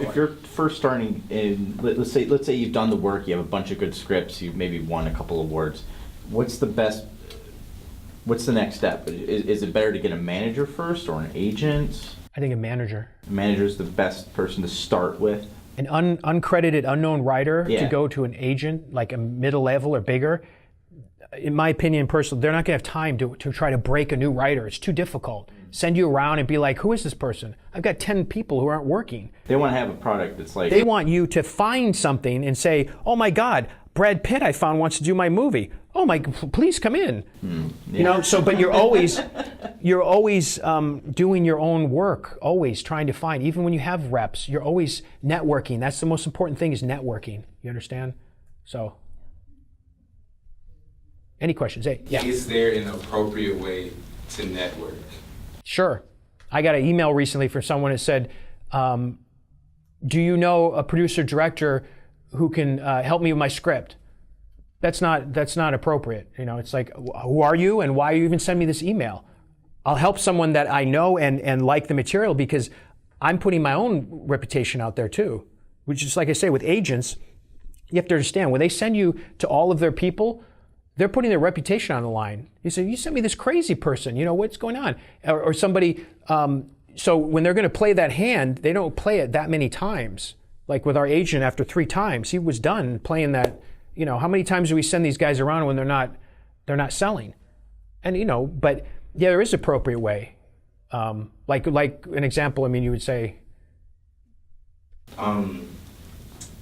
If you're first starting in, let's say you've done the work, you have a bunch of good scripts, you've maybe won a couple awards. What's the next step? Is it better to get a manager first or an agent? I think a manager. A manager is the best person to start with. An uncredited, unknown writer Yeah. to go to an agent, like a middle level or bigger, in my opinion, personally, they're not going to have time to try to break a new writer. It's too difficult. Send you around and be like, who is this person? I've got 10 people who aren't working. They want to have a product that's like... They want you to find something and say, oh my God, Brad Pitt I found wants to do my movie. Oh my, please come in. Yeah. You know, so, but you're always doing your own work, always trying to find, even when you have reps, you're always networking. That's the most important thing, is networking. You understand? So, any questions? Hey, yeah. Is there an appropriate way to network? Sure. I got an email recently from someone that said, do you know a producer director who can help me with my script? That's not appropriate. You know, it's like, who are you and why you even send me this email? I'll help someone that I know and like the material, because I'm putting my own reputation out there too. Which is, like I say, with agents, you have to understand, when they send you to all of their people, they're putting their reputation on the line. You say, you sent me this crazy person, you know, what's going on? Or somebody, so when they're going to play that hand, they don't play it that many times. Like with our agent, after 3 times, he was done playing that. You know, how many times do we send these guys around when they're not selling? And, you know, but yeah, there is an appropriate way. Like an example, I mean, you would say,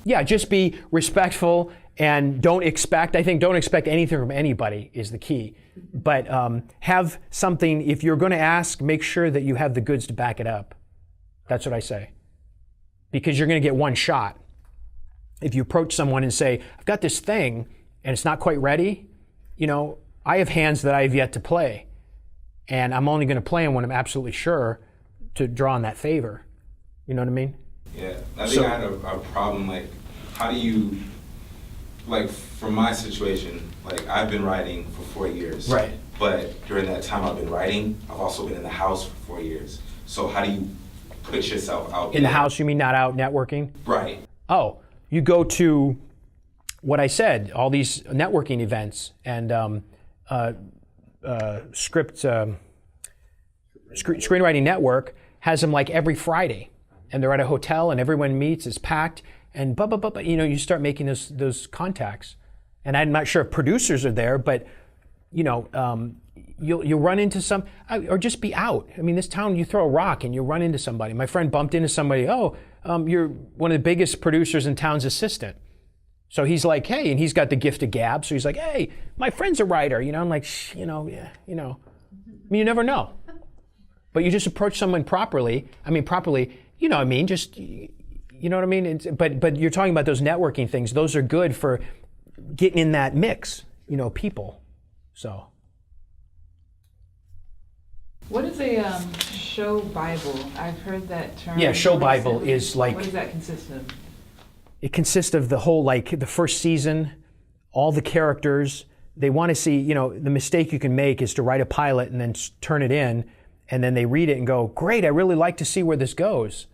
yeah, just be respectful and don't expect anything from anybody is the key. But have something, if you're going to ask, make sure that you have the goods to back it up. That's what I say. Because you're going to get one shot. If you approach someone and say, I've got this thing and it's not quite ready, you know, I have hands that I have yet to play. And I'm only going to play them when I'm absolutely sure to draw on that favor. You know what I mean? Yeah, I think I had a problem, like, how do you, like, from my situation, like, I've been writing for 4 years. Right. But during that time I've been writing, I've also been in the house for 4 years. So how do you put yourself out in the house? You mean not out networking? Right. Oh, you go to what I said, all these networking events and Screenwriting Network has them like every Friday, and they're at a hotel and everyone meets, it's packed, and you know, you start making those contacts. And I'm not sure if producers are there, but you know, you'll run into some, or just be out. I mean, this town, you throw a rock and you run into somebody. My friend bumped into somebody, you're one of the biggest producers in town's assistant. So he's like, hey, and he's got the gift of gab. So he's like, hey, my friend's a writer. You know, I'm like, you know, yeah, you know. I mean, you never know. But you just approach someone properly. I mean, properly, you know what I mean? Just, you know what I mean? But you're talking about those networking things. Those are good for getting in that mix, you know, people. So. What is a show Bible? I've heard that term. Yeah, show Bible is like... What does that consist of? It consists of the whole, like, the first season, all the characters. They want to see, you know, the mistake you can make is to write a pilot and then turn it in, and then they read it and go, great, I really like to see where this goes.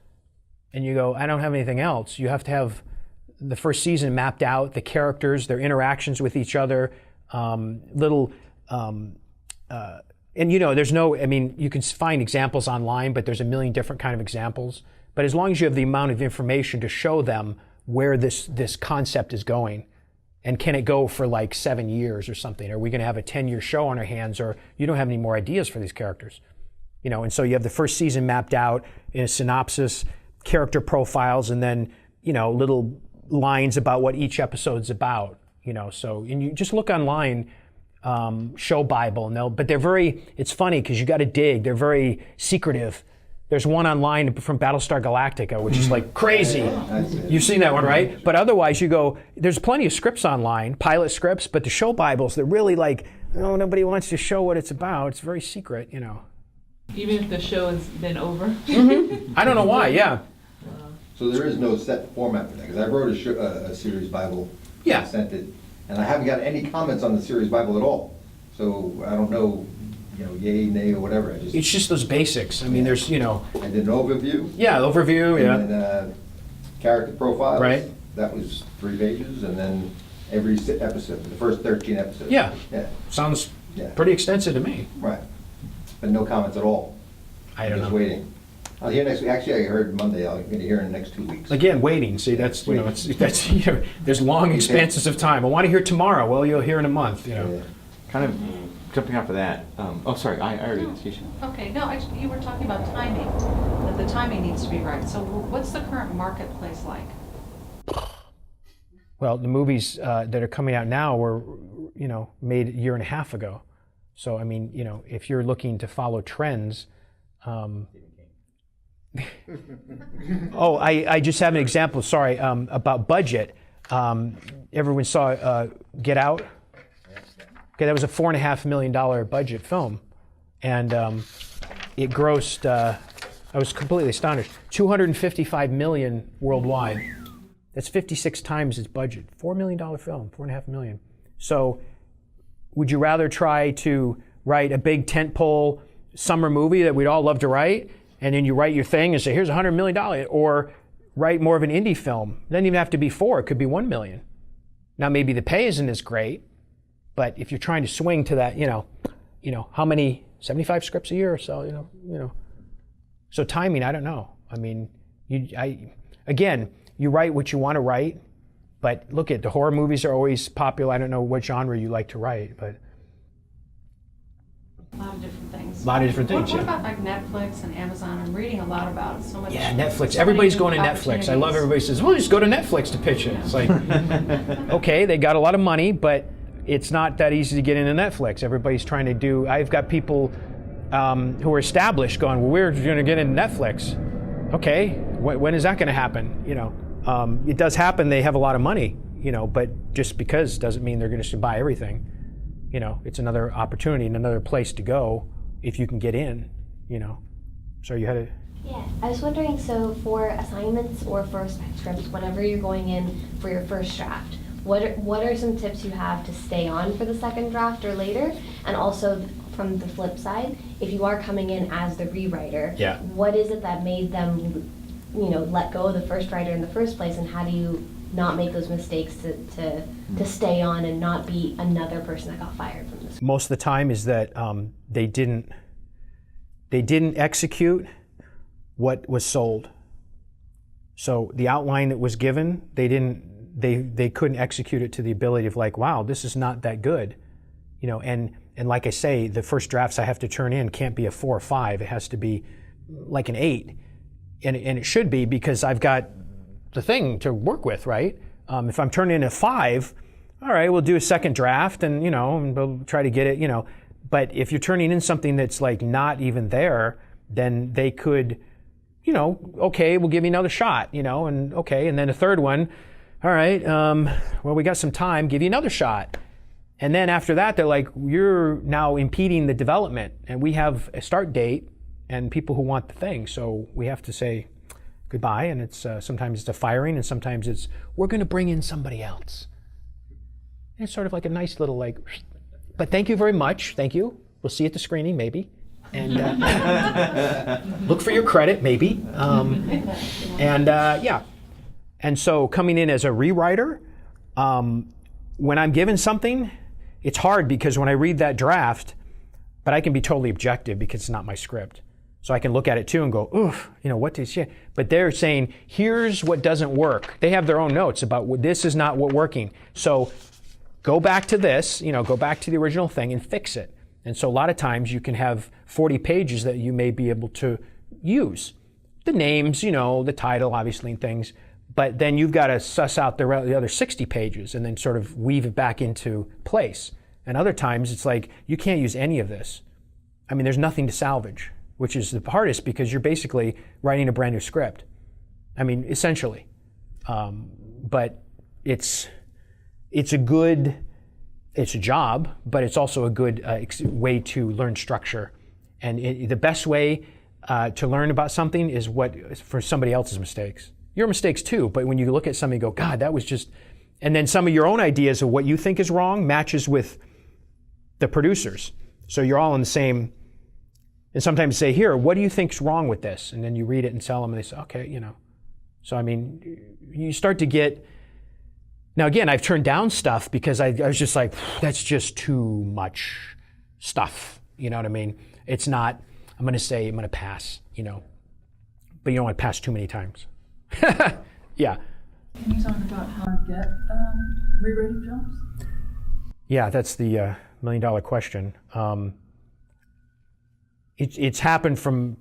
And you go, I don't have anything else. You have to have the first season mapped out, the characters, their interactions with each other, and you know, there's no, I mean, you can find examples online, but there's a million different kind of examples. But as long as you have the amount of information to show them where this concept is going, and can it go for like 7 years or something? Are we going to have a 10-year show on our hands, or you don't have any more ideas for these characters? You know, and so you have the first season mapped out in a synopsis, character profiles, and then, you know, little lines about what each episode's about, you know. So, and you just look online, show Bible, and but they're very, it's funny because you got to dig, they're very secretive. There's one online from Battlestar Galactica, which is like crazy. You've seen that one, right? But otherwise you go, there's plenty of scripts online, pilot scripts, but the show Bibles, they're really like, oh, nobody wants to show what it's about. It's very secret, you know. Even if the show has been over? I don't know why, yeah. So there is no set format for that, because I wrote a series Bible, Yeah. and sent it, and I haven't got any comments on the series Bible at all. So I don't know, you know, yay, nay, or whatever. It's just those basics. I mean, there's, you know. I did an overview. Yeah, overview, yeah. And then character profiles. Right. That was 3 pages, and then every episode, the first 13 episodes. Yeah. Yeah, Sounds Yeah. pretty extensive to me. right. But no comments at all. I don't Just know. waiting. I'll hear next week. Actually, I heard Monday. I'm going to hear in the next 2 weeks. Again, waiting. See, that's you know, that's you know, there's long expanses of time. I want to hear tomorrow. Well, you'll hear in a month. You know. Yeah. Kind of jumping off of that. Oh, sorry, I already excuse you. Okay, no, you were talking about timing, that the timing needs to be right. So what's the current marketplace like? Well, the movies that are coming out now were, you know, made a year and a half ago. So I mean, you know, if you're looking to follow trends. Oh, I just have an example. Sorry, about budget. Everyone saw Get Out. Okay, that was a $4.5 million budget film, and it grossed. I was completely astonished. $255 million worldwide. That's 56 times its budget. $4 million film, $4.5 million. So, would you rather try to write a big tentpole summer movie that we'd all love to write, and then you write your thing and say, here's $100 million, or write more of an indie film? It doesn't even have to be 4, it could be 1 million. Now maybe the pay isn't as great, but if you're trying to swing to that, you know, how many, 75 scripts a year or so, you know. So timing, I don't know. I mean, again, you write what you want to write, but look at the horror movies are always popular. I don't know what genre you like to write, but A lot of different things. a lot of different things. What Yeah. about like Netflix and Amazon? I'm reading a lot about it, so much. Yeah, Netflix. so Everybody's many going to Netflix. I love opportunities. everybody says, well, just go to Netflix to pitch it. It's like, okay, they got a lot of money, but it's not that easy to get into Netflix. Everybody's trying to do, I've got people who are established going, well, we're going to get into Netflix. Okay, when is that going to happen? You know, it does happen. They have a lot of money, you know, but just because doesn't mean they're going to buy everything. You know, it's another opportunity and another place to go if you can get in, you know. So you had a... Yeah, I was wondering, so for assignments or for spec scripts, whenever you're going in for your first draft, what are some tips you have to stay on for the second draft or later? And also, from the flip side, if you are coming in as the rewriter, Yeah. what is it that made them, you know, let go of the first writer in the first place, and how do you not make those mistakes to stay on and not be another person that got fired from this? Most of the time is that they didn't execute what was sold. So the outline that was given, they couldn't execute it to the ability of like, wow, this is not that good, you know. And like I say, the first drafts I have to turn in can't be a 4 or 5. It has to be like an 8, and it should be, because I've got the thing to work with, right? If I'm turning in a 5, all right, we'll do a second draft, and you know, and we'll try to get it, you know. But if you're turning in something that's like not even there, then they could, you know, okay, we'll give you another shot, you know, and okay, and then a third one, all right, well, we got some time, give you another shot. And then after that, they're like, you're now impeding the development, and we have a start date and people who want the thing, so we have to say goodbye. And it's sometimes it's a firing, and sometimes it's, we're going to bring in somebody else. And it's sort of like a nice little like, but thank you very much, thank you. We'll see you at the screening, maybe. And look for your credit, maybe. Yeah. And so coming in as a rewriter, when I'm given something, it's hard because when I read that draft, but I can be totally objective because it's not my script. So I can look at it too and go, oof, you know, what did she? But they're saying, here's what doesn't work. They have their own notes about what this is not what working. So go back to this, you know, go back to the original thing and fix it. And so a lot of times you can have 40 pages that you may be able to use. The names, you know, the title, obviously, and things. But then you've got to suss out the other 60 pages and then sort of weave it back into place. And other times it's like, you can't use any of this. I mean, there's nothing to salvage, which is the hardest because you're basically writing a brand new script. I mean, essentially. But it's a job, but it's also a good way to learn structure. And the best way to learn about something is for somebody else's mistakes. Your mistakes too, but when you look at something and go, God, that was just, and then some of your own ideas of what you think is wrong matches with the producers. So you're all in the same, and sometimes say, here, what do you think's wrong with this? And then you read it and tell them, and they say, okay, you know. So I mean, you start to get. Now again, I've turned down stuff because I was just like, that's just too much stuff. You know what I mean? It's not. I'm going to pass. You know, but you don't want to pass too many times. Yeah. Can you talk about how to get rewriting jobs? Yeah, that's the $1 million question. It's happened from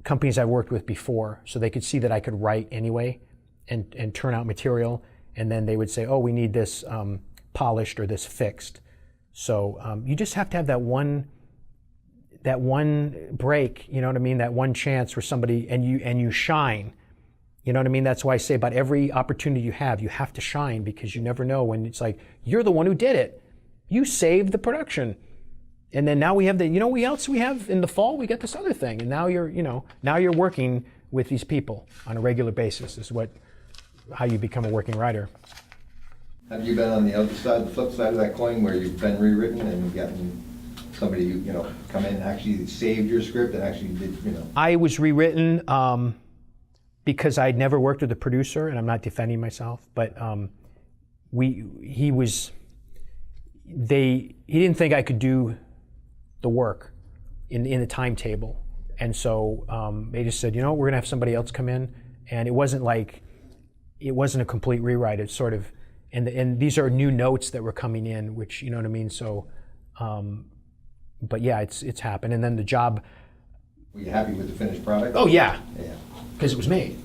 companies I've worked with before, so they could see that I could write anyway and turn out material, and then they would say, oh, we need this polished or this fixed. So you just have to have that one break, you know what I mean, that one chance for somebody, and you shine. You know what I mean? That's why I say about every opportunity you have to shine, because you never know when it's like, you're the one who did it. You saved the production. And then now we have what else we have in the fall? We got this other thing. And now you're working with these people on a regular basis is how you become a working writer. Have you been on the other side, the flip side of that coin, where you've been rewritten and gotten somebody, come in and actually saved your script and actually did, I was rewritten because I'd never worked with a producer, and I'm not defending myself, but he didn't think I could do the work in the timetable. And so they just said, we're going to have somebody else come in. And it wasn't a complete rewrite. It's sort of, and these are new notes that were coming in, which, you know what I mean? So, but yeah, it's happened. And then the job. Were you happy with the finished product? Oh, yeah. Yeah. Because it was made.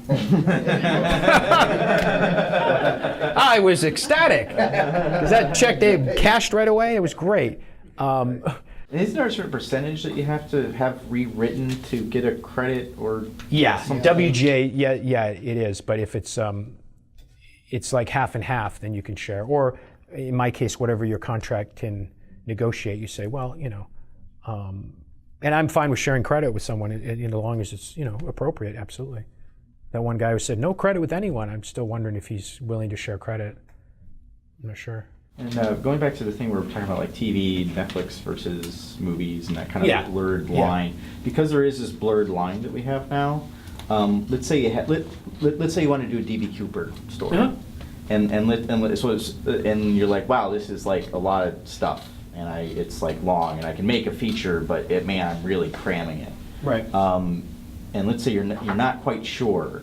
I was ecstatic. Because that check they cashed right away, it was great. Isn't there a certain percentage that you have to have rewritten to get a credit or? Yeah, something? WGA, yeah, it is. But if it's like half and half, then you can share. Or in my case, whatever your contract can negotiate, you say, well, and I'm fine with sharing credit with someone, as long as it's appropriate. Absolutely. That one guy who said no credit with anyone, I'm still wondering if he's willing to share credit. I'm not sure. And going back to the thing we were talking about, like TV, Netflix versus movies, and that kind of blurred line, because there is this blurred line that we have now. Let's say let's say you want to do a DB Cooper story, and you're like, wow, this is like a lot of stuff. And it's like long, and I can make a feature, but I'm really cramming it. Right. And let's say you're not quite sure.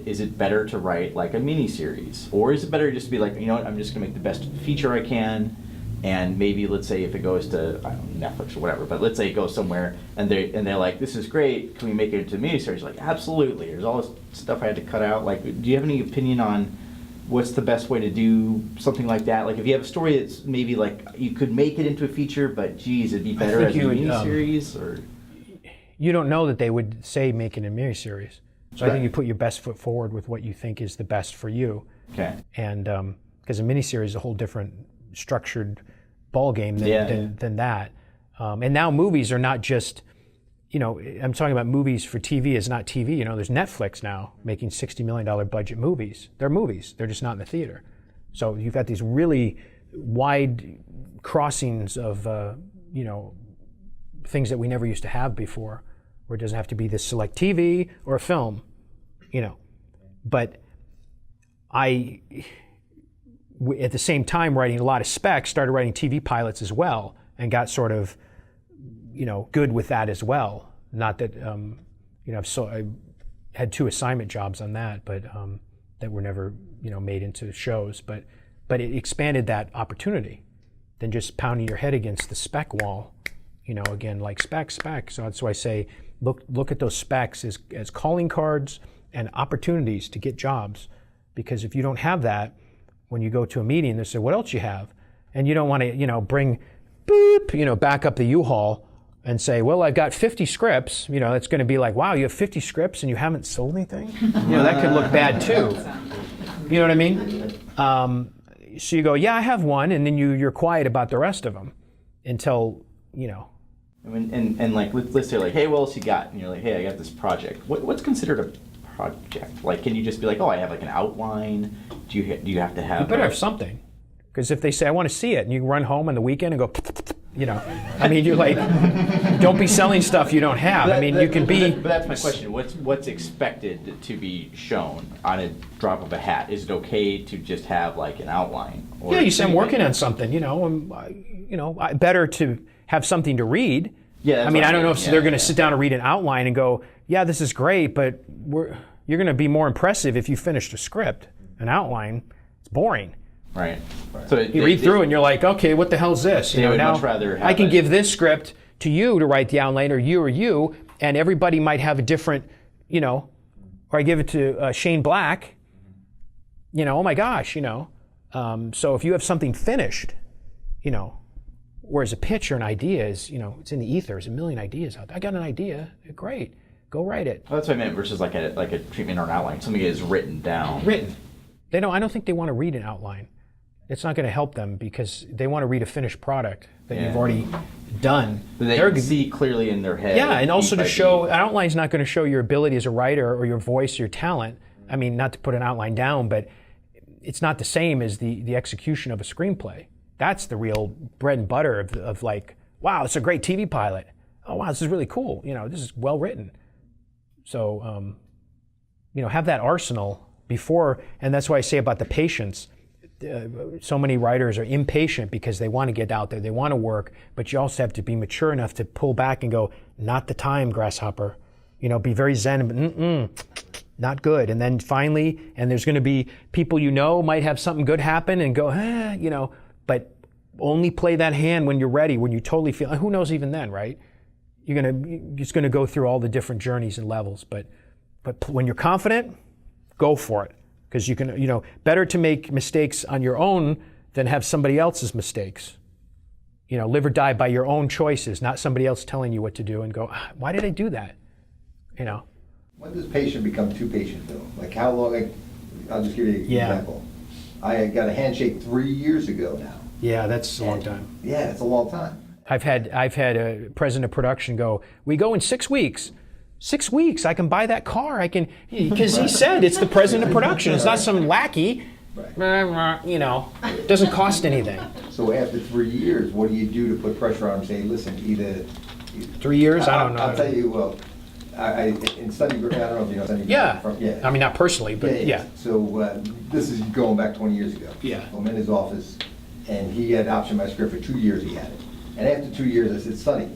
Is it better to write like a mini series, or is it better just to be like, I'm just gonna make the best feature I can, and maybe let's say if it goes to Netflix or whatever, but let's say it goes somewhere and they're like, this is great, can we make it into a mini series? Like, absolutely. There's all this stuff I had to cut out. Like, do you have any opinion on what's the best way to do something like that? Like, if you have a story that's maybe like you could make it into a feature, but geez, it'd be better as a miniseries, or you don't know that they would say make it a miniseries. So I think you put your best foot forward with what you think is the best for you. Okay. And because a miniseries is a whole different structured ball game than that. And now movies are not just. I'm talking about movies for TV is not TV. There's Netflix now making $60 million budget movies. They're movies. They're just not in the theater. So you've got these really wide crossings of, things that we never used to have before, where it doesn't have to be this select TV or a film, But I, at the same time, writing a lot of specs, started writing TV pilots as well, and got sort of good with that as well. Not that, I had 2 assignment jobs on that, but that were never, made into shows. But it expanded that opportunity than just pounding your head against the spec wall. Again, like spec. So that's why I say, look at those specs as calling cards and opportunities to get jobs. Because if you don't have that, when you go to a meeting, they say, what else you have? And you don't want to, bring, back up the U-Haul and say, well, I've got 50 scripts, it's going to be like, wow, you have 50 scripts and you haven't sold anything? That could look bad too. You know what I mean? So you go, yeah, I have one, and then you're quiet about the rest of them until, And like, let's say like, hey, what else you got? And you're like, hey, I got this project. What's considered a project? Like, can you just be like, oh, I have like an outline? Do you have to have? You better have something. Because if they say, I want to see it, and you run home on the weekend and go, you know, I mean, you're like, don't be selling stuff you don't have. I mean, you can be. But that's my question. What's expected to be shown on a drop of a hat? Is it okay to just have like an outline? Or Yeah, you say I'm working on something, you know, better to have something to read. Yeah, that's I mean, what I don't know if yeah, they're going to yeah. sit down and read an outline and go, yeah, this is great, but you're going to be more impressive if you finished a script. An outline, it's boring. Right. So You read through and you're like, okay, what the hell's this? They You know, would now much rather have I can it. give this script to you to write the outline, or you, and everybody might have a different, you know, or I give it to Shane Black, you know, oh my gosh, you know. So if you have something finished, you know, whereas a pitch or an idea is, you know, it's in the ether, there's a million ideas out there. I got an idea, great, go write it. Well, that's what I meant versus like a treatment or an outline. Something is written down. Written. I don't think they want to read an outline. It's not going to help them because they want to read a finished product that Yeah. you've already done. They can see clearly in their head. Yeah, and also beat to by show, beat. an outline's not going to show your ability as a writer or your voice, your talent. I mean, not to put an outline down, but it's not the same as the execution of a screenplay. That's the real bread and butter of like, wow, it's a great TV pilot. Oh, wow, this is really cool. You know, this is well written. So, you know, have that arsenal before, and that's why I say about the patience. So many writers are impatient because they want to get out there, they want to work, but you also have to be mature enough to pull back and go, not the time, grasshopper. You know, be very zen, but not good. And then finally, and there's going to be people you know might have something good happen and go, you know, but only play that hand when you're ready, when you totally feel, who knows even then, right? You're just going to go through all the different journeys and levels, but when you're confident, go for it. Because you can, you know, better to make mistakes on your own than have somebody else's mistakes. You know, live or die by your own choices, not somebody else telling you what to do and go, why did I do that? You know? When does patient become too patient though? Like how long, like, I'll just give you an Yeah. example. I got a handshake 3 years ago now. Yeah, that's a long time. Yeah, it's a long time. I've had a president of production go, we go in 6 weeks. 6 weeks, I can buy that car. I can, because he said it's the president of production. It's not some lackey. You know, doesn't cost anything. So after 3 years, what do you do to put pressure on them? Say, listen, either 3 years? I don't know. I'll tell you. Well, in Sunny Brook, I don't know if you know Sunny Brook. Yeah. Yeah. I mean, not personally, but yeah. So this is going back 20 years ago. Yeah. I'm in his office, and he had optioned my script for 2 years. He had it, and after 2 years, I said, Sonny,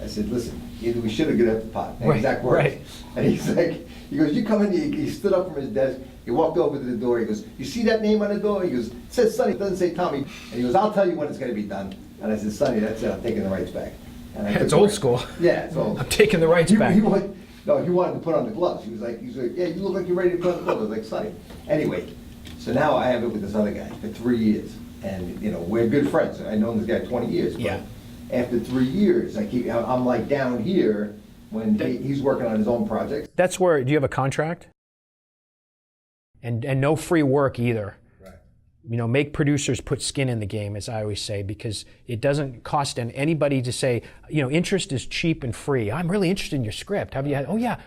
I said, listen, either we should have got up the pot. Right, Exact words. right. And he's like, he goes, you come in, he stood up from his desk, he walked over to the door, he goes, you see that name on the door? He goes, it says Sonny, it doesn't say Tommy. And he goes, I'll tell you when it's gonna be done. And I said, Sonny, that's it, I'm taking the rights back. And I It's took the old rights. school. Yeah, it's old. I'm taking the rights back. He wanted to put on the gloves. He was like, yeah, you look like you're ready to put on the gloves. I was like, Sonny. Anyway, so now I have it with this other guy for 3 years. And, you know, we're good friends. I've known this guy 20 years. But Yeah. after 3 years, I'm like down here when he's working on his own project. That's where, do you have a contract? And no free work either. Right. You know, make producers put skin in the game, as I always say, because it doesn't cost anybody to say, you know, interest is cheap and free. I'm really interested in your script. Have you had, oh yeah,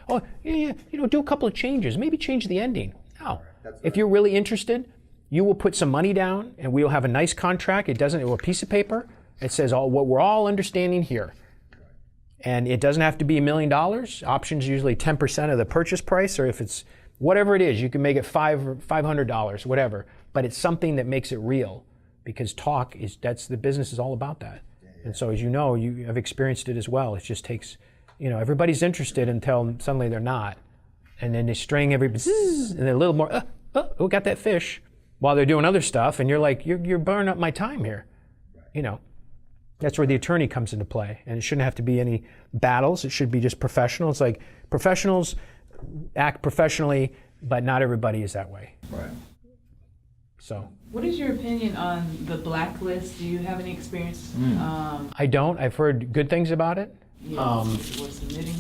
you know, do a couple of changes, maybe change the ending. No. If you're really interested, you will put some money down and we'll have a nice contract. It will a piece of paper. It says what we're all understanding here. And it doesn't have to be $1 million. Options usually 10% of the purchase price, or if it's whatever it is, you can make it $500, whatever. But it's something that makes it real, because that's the business is all about that. Yeah. And so, as you know, you have experienced it as well. It just takes, you know, everybody's interested until suddenly they're not, and then they string and they're a little more. We got that fish, while they're doing other stuff, and you're like, you're burning up my time here, you know. That's where the attorney comes into play, and it shouldn't have to be any battles. It should be just professional. It's like professionals act professionally, but not everybody is that way. Right. So. What is your opinion on the Blacklist? Do you have any experience? I don't. I've heard good things about it. You know, we're submitting.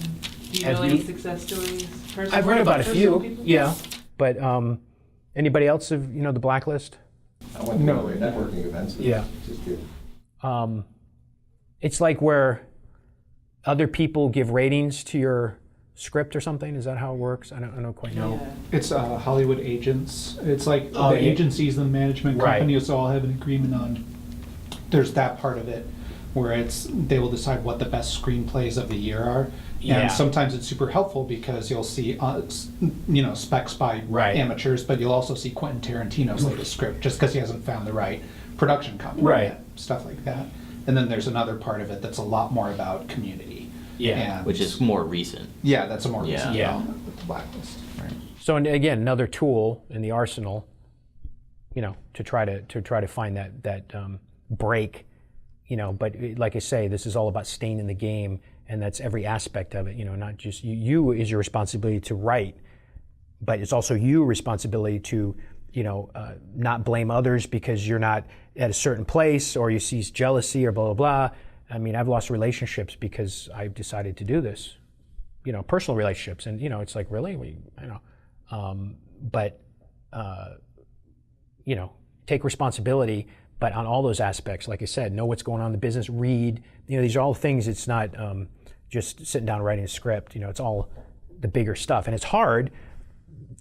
Do you have know any you- success stories? I've read about a few. People? Yeah. But anybody else have, you know, the Blacklist? I went to networking events. Yeah. Just good. It's like where other people give ratings to your script or something? Is that how it works? I don't quite know. Yeah. It's Hollywood agents. It's like Oh, the yeah. agencies and the management Right. companies all have an agreement on. There's that part of it where they will decide what the best screenplays of the year are. Yeah. And sometimes it's super helpful because you'll see, specs by Right. amateurs, but you'll also see Quentin Tarantino's latest script just because he hasn't found the right production company Right. yet, stuff like that. And then there's another part of it that's a lot more about community. Yeah. And Which is more recent. yeah, that's a more Yeah. recent Yeah. development with the Blacklist. So and again, another tool in the arsenal, to try to find that break, But like I say, this is all about staying in the game, and that's every aspect of it. Not just you is your responsibility to write, but it's also your responsibility to, not blame others because you're not at a certain place or you see jealousy or blah blah blah. I mean, I've lost relationships because I've decided to do this. Personal relationships, and it's like really, take responsibility, but on all those aspects, like I said, know what's going on in the business, read, these are all things. It's not just sitting down and writing a script, it's all the bigger stuff. And it's hard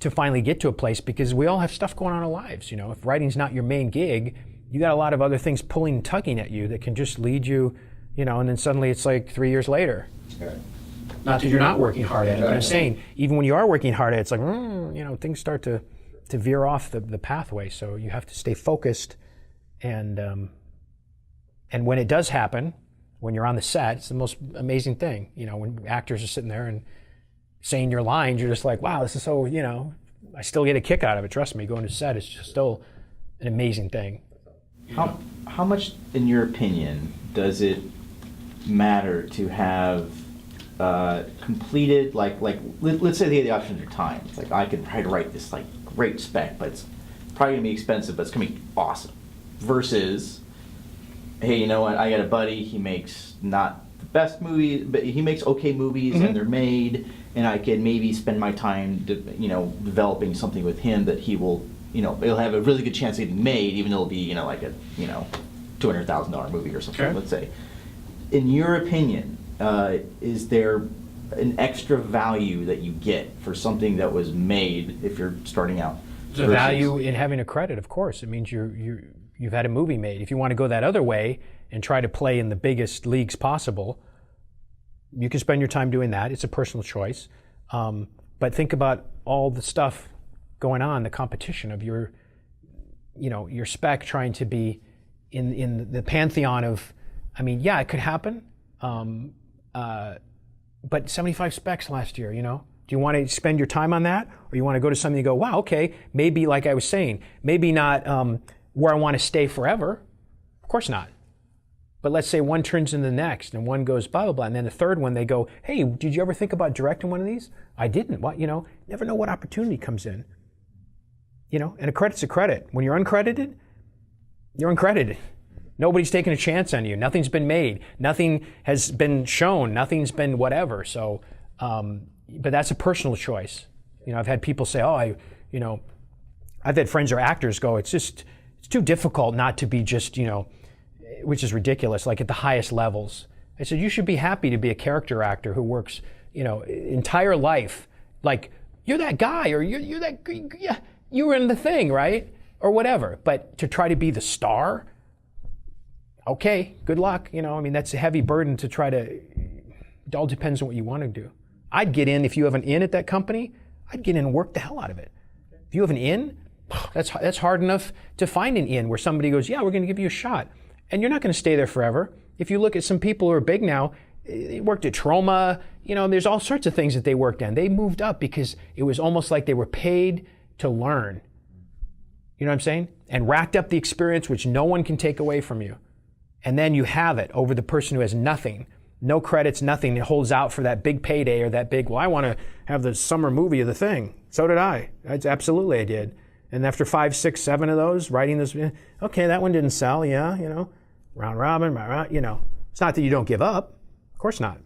to finally get to a place because we all have stuff going on in our lives. If writing's not your main gig, you got a lot of other things pulling and tugging at you that can just lead you, and then suddenly it's like 3 years later. Right. Not that you're not working hard at it, but I'm saying even when you are working hard at it, it's like, things start to veer off the pathway. So you have to stay focused, and when it does happen, when you're on the set, it's the most amazing thing. When actors are sitting there and saying your lines, you're just like, wow, this is so, I still get a kick out of it. Trust me, going to set is just still an amazing thing. How much, in your opinion, does it matter to have completed, let's say they had the option of time. It's like, I could try to write this great spec, but it's probably gonna be expensive, but it's gonna be awesome. Versus, hey, you know what? I got a buddy. He makes not the best movies, but he makes okay movies, and they're made. And I can maybe spend my time, developing something with him that he will, it'll have a really good chance of getting made, even though it'll be, like a, $200,000 movie or something. Sure. Let's say. In your opinion, is there an extra value that you get for something that was made if you're starting out? The value in having a credit, of course. It means you've had a movie made. If you want to go that other way and try to play in the biggest leagues possible, you can spend your time doing that. It's a personal choice. But think about all the stuff going on, the competition of your spec trying to be in the pantheon of, it could happen. But 75 specs last year, Do you want to spend your time on that? Or you want to go to something and go, wow, okay, maybe like I was saying, maybe not where I want to stay forever. Of course not. But let's say one turns into the next and one goes blah, blah, blah. And then the third one, they go, hey, did you ever think about directing one of these? I didn't. What, never know what opportunity comes in. And a credit's a credit. When you're uncredited, you're uncredited. Nobody's taking a chance on you. Nothing's been made. Nothing has been shown. Nothing's been whatever. So, but that's a personal choice. I've had people say, I've had friends or actors go, it's too difficult not to be just, which is ridiculous, like at the highest levels. I said, you should be happy to be a character actor who works, entire life. Like, you're that guy, or you're that, yeah, you were in the thing, right? Or whatever. But to try to be the star, okay, good luck. That's a heavy burden to try to, it all depends on what you want to do. I'd get in, if you have an in at that company, I'd get in and work the hell out of it. If you have an in, that's hard enough to find an in where somebody goes, yeah, we're going to give you a shot. And you're not going to stay there forever. If you look at some people who are big now, they worked at Troma, there's all sorts of things that they worked on. They moved up because it was almost like they were paid to learn. You know what I'm saying? And racked up the experience which no one can take away from you. And then you have it over the person who has nothing. No credits, nothing. It holds out for that big payday or that big, well, I want to have the summer movie of the thing. So did I. Absolutely I did. And after 5, 6, 7 of those, writing this, okay, that one didn't sell, yeah, round robin, It's not that you don't give up. Of course not.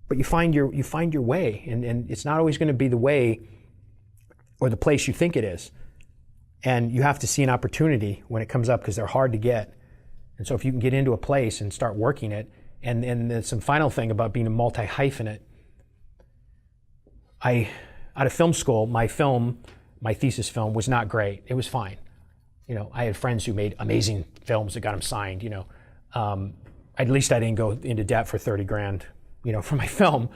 But you find your way, and it's not always going to be the way or the place you think it is. And you have to see an opportunity when it comes up because they're hard to get. And so if you can get into a place and start working it, and there's some final thing about being a multi-hyphenate, out of film school, my thesis film was not great. It was fine. You know, I had friends who made amazing films that got them signed, you know. At least I didn't go into debt for 30 grand, you know, for my film.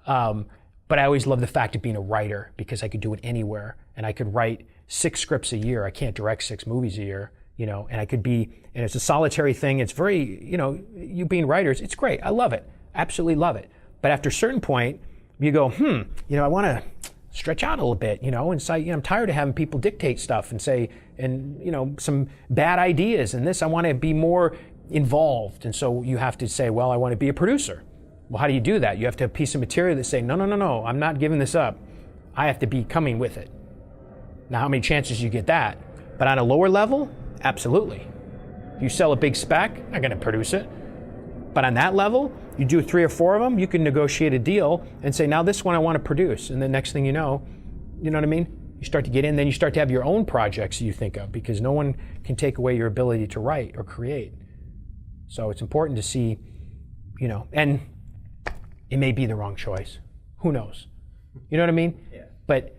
But I always loved the fact of being a writer because I could do it anywhere. And I could write 6 scripts a year. I can't direct 6 movies a year, you know, and it's a solitary thing. It's very, you know, you being writers, it's great. I love it. Absolutely love it. But after a certain point, you go, you know, I want to stretch out a little bit, you know, and say, you know, I'm tired of having people dictate stuff and say, and, you know, some bad ideas and this, I want to be more involved. And so you have to say, well, I want to be a producer. Well, how do you do that? You have to have a piece of material that say, no, I'm not giving this up. I have to be coming with it. Now, how many chances you get that? But on a lower level, absolutely. If you sell a big spec, I'm not going to produce it. But on that level, you do 3 or 4 of them, you can negotiate a deal and say, now this one I want to produce. And the next thing you know what I mean? You start to get in, then you start to have your own projects you think of because no one can take away your ability to write or create. So it's important to see, you know, and it may be the wrong choice. Who knows? You know what I mean? Yeah. But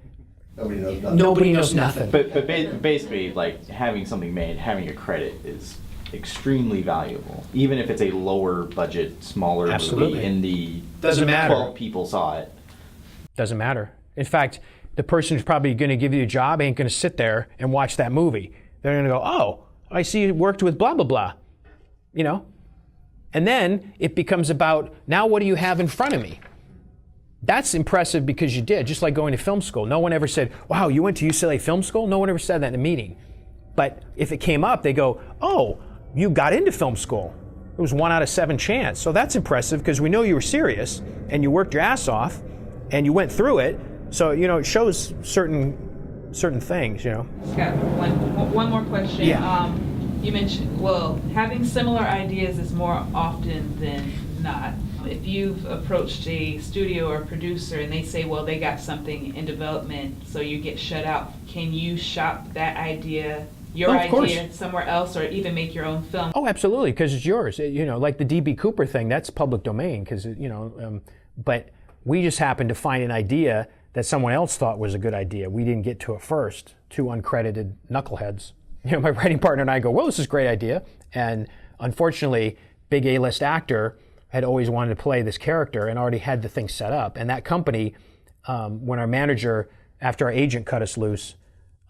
Nobody knows nothing. nothing. But basically, like having something made, having a credit is extremely valuable, even if it's a lower budget, smaller Absolutely. movie. Doesn't matter. 12 people saw it. Doesn't matter. In fact, the person who's probably going to give you a job ain't going to sit there and watch that movie. They're going to go, oh, I see you worked with blah, blah, blah. You know? And then it becomes about, now what do you have in front of me? That's impressive because you did, just like going to film school. No one ever said, wow, you went to UCLA Film School? No one ever said that in a meeting. But if it came up, they go, oh, you got into film school. It was 1 out of 7 chance. So that's impressive because we know you were serious and you worked your ass off and you went through it. So, you know, it shows certain things, you know. Got one more question. Yeah. You mentioned, well, having similar ideas is more often than not. If you've approached a studio or producer and they say, well, they got something in development, so you get shut out, can you shop that idea, your idea, somewhere else, or even make your own film? Oh, absolutely, because it's yours. You know, like the D.B. Cooper thing, that's public domain, because, you know, but we just happened to find an idea that someone else thought was a good idea. We didn't get to it first, 2 uncredited knuckleheads. You know, my writing partner and I go, well, this is a great idea. And unfortunately, big A-list actor had always wanted to play this character and already had the thing set up. And that company, when our manager, after our agent cut us loose,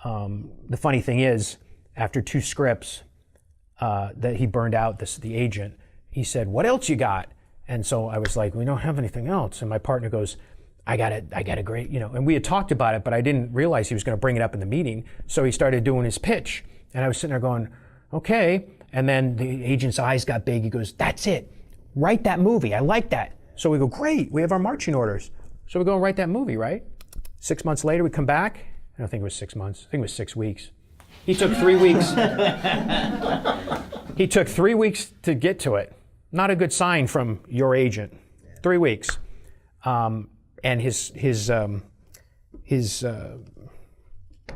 the funny thing is, after 2 scripts that he burned out, the agent, he said, what else you got? And so I was like, we don't have anything else. And my partner goes, I got a great, you know, and we had talked about it, but I didn't realize he was going to bring it up in the meeting. So he started doing his pitch. And I was sitting there going, okay. And then the agent's eyes got big. He goes, that's it. Write that movie. I like that. So we go, great. We have our marching orders. So we go and write that movie, right? 6 months later, we come back. I don't think it was 6 months. I think it was 6 weeks. He took 3 weeks. He took 3 weeks to get to it. Not a good sign from your agent. 3 weeks. And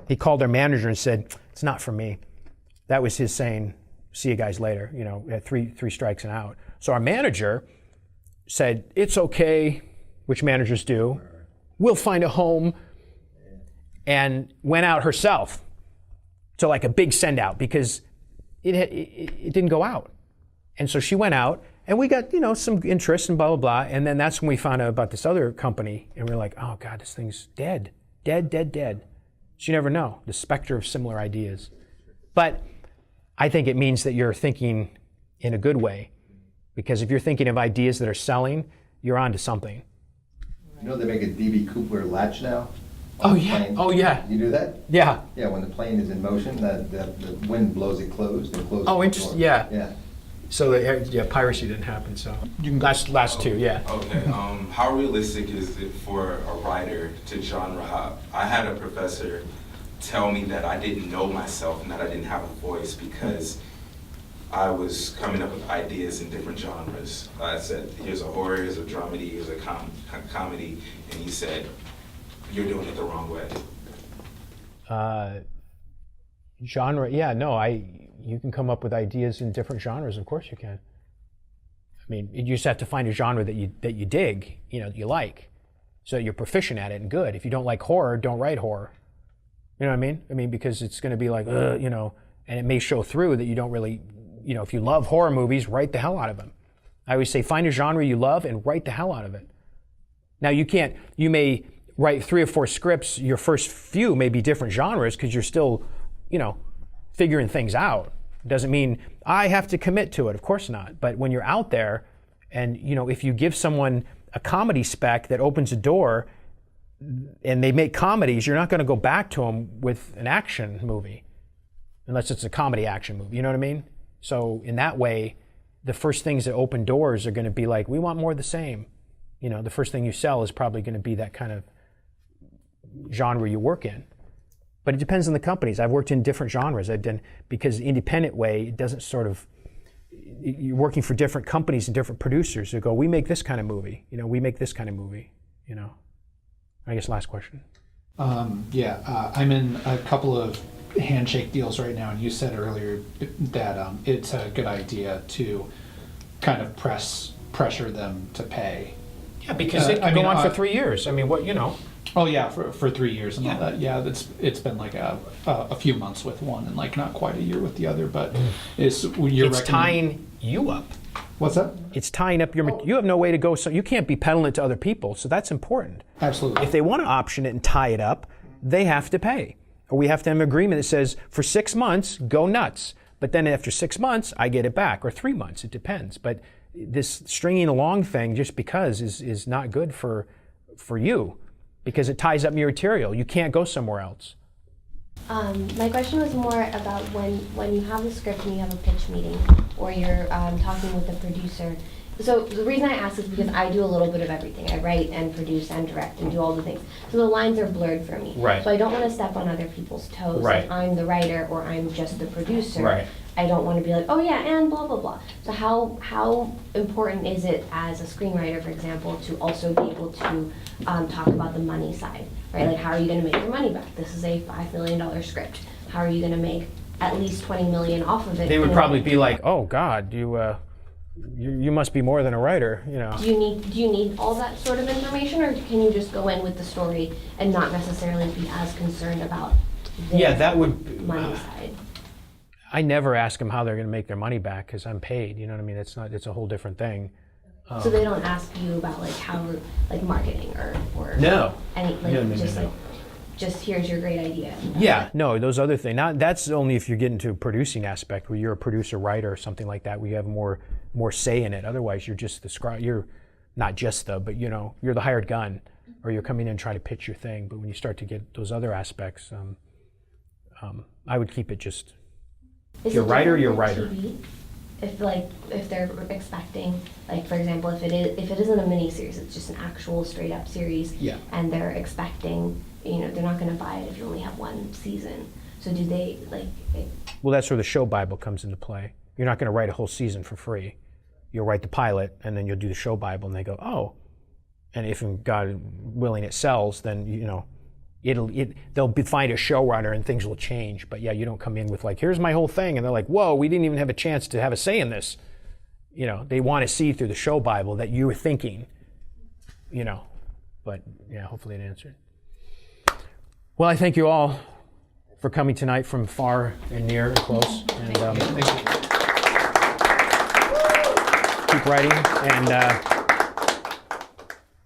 he called our manager and said, it's not for me. That was his saying, see you guys later, you know, at three strikes and out. So our manager said, it's okay, which managers do. We'll find a home. And went out herself to like a big send out because it didn't go out. And so she went out and we got, you know, some interest and blah, blah, blah. And then that's when we found out about this other company and we were like, oh God, this thing's dead. So you never know, the specter of similar ideas. But I think it means that you're thinking in a good way, because if you're thinking of ideas that are selling, you're onto something. You know they make a D.B. Cooper latch now? Oh on the yeah, plane? oh yeah. You do that? Yeah. Yeah, when the plane is in motion, the wind blows it closed and closes Oh, the interesting, door. yeah. Yeah. So piracy didn't happen, so. You can last 2, yeah. Okay, how realistic is it for a writer to genre hop? I had a professor tell me that I didn't know myself and that I didn't have a voice because I was coming up with ideas in different genres. I said, here's a horror, here's a dramedy, here's a comedy, and he said, you're doing it the wrong way. Genre, yeah, no, you can come up with ideas in different genres, of course you can. I mean, you just have to find a genre that you dig, you know, that you like. so that you're proficient at it and good. If you don't like horror, don't write horror. You know what I mean? I mean, because it's going to be like, you know, and it may show through that you don't really, you know, if you love horror movies, write the hell out of them. I always say, find a genre you love and write the hell out of it. Now, you may write 3 or 4 scripts, your first few may be different genres because you're still, you know, figuring things out. Doesn't mean I have to commit to it, of course not. But when you're out there and, you know, if you give someone a comedy spec that opens a door and they make comedies, you're not going to go back to them with an action movie unless it's a comedy action movie, you know what I mean? So in that way, the first things that open doors are going to be like, we want more of the same. You know, the first thing you sell is probably going to be that kind of genre you work in. But it depends on the companies. I've worked in different genres. I've done, because the independent way, it doesn't sort of, you're working for different companies and different producers who go, we make this kind of movie, you know, we make this kind of movie, you know. I guess last question. I'm in a couple of handshake deals right now, and you said earlier that it's a good idea to kind of pressure them to pay. Yeah, because it can go on for 3 years. I mean, what, you know. Oh yeah, for 3 years and all that. Yeah, it's been like a few months with one and like not quite a year with the other. But it's tying you up. What's that? It's tying up your. You have no way to go, so you can't be peddling it to other people. So that's important. Absolutely. If they want to option it and tie it up, they have to pay, or we have to have an agreement that says for 6 months, go nuts. But then after 6 months, I get it back, or 3 months. It depends. But this stringing along thing, just because, is not good for you, because it ties up your material. You can't go somewhere else. My question was more about when you have the script and you have a pitch meeting, or you're talking with the producer. So the reason I ask is because I do a little bit of everything. I write and produce and direct and do all the things. So the lines are blurred for me. Right. So I don't want to step on other people's toes. Right. If I'm the writer or I'm just the producer. Right. I don't want to be like, oh yeah, and blah, blah, blah. So how important is it as a screenwriter, for example, to also be able to talk about the money side, right? Like, how are you going to make your money back? This is a $5 million script. How are you going to make at least $20 million off of it? They would probably be like, oh God, you must be more than a writer, you know. Do you need all that sort of information, or can you just go in with the story and not necessarily be as concerned about the money side? I never ask them how they're going to make their money back because I'm paid. You know what I mean? It's a whole different thing. So they don't ask you about like how, like marketing or no, any like no. Just here's your great idea. Yeah, no, those other things. That's only if you get into a producing aspect where you're a producer, writer, or something like that, where you have more say in it. Otherwise, you're just the scribe. You're not just but you know, you're the hired gun, or you're coming in and trying to pitch your thing. But when you start to get those other aspects, I would keep it just. You're writer. TV? If they're expecting, like for example, if it isn't a mini series, it's just an actual straight up series. Yeah. And they're expecting, you know, they're not going to buy it if you only have one season. So do they Well, that's where the show Bible comes into play. You're not going to write a whole season for free. You'll write the pilot, and then you'll do the show Bible, and they go, oh. And if God willing it sells, then you know. They'll find a showrunner and things will change. But yeah, you don't come in with like, here's my whole thing. And they're like, whoa, we didn't even have a chance to have a say in this. You know, they want to see through the show Bible that you were thinking, you know. But yeah, hopefully it answered. Well, I thank you all for coming tonight from far and near and close. And keep writing. And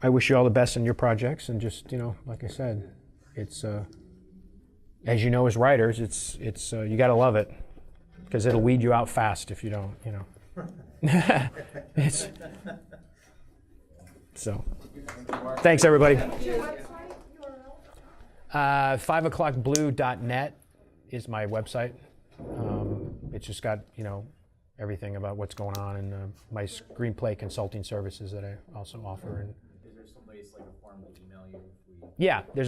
I wish you all the best in your projects. And just, you know, like I said, it's as you know, as writers, it's you got to love it, because it'll weed you out fast if you don't, you know. So thanks everybody. 5o'clockblue.net is my website. It's just got, you know, everything about what's going on, and my screenplay consulting services that I also offer. And is there some ways, like a form to email you? Yeah, there's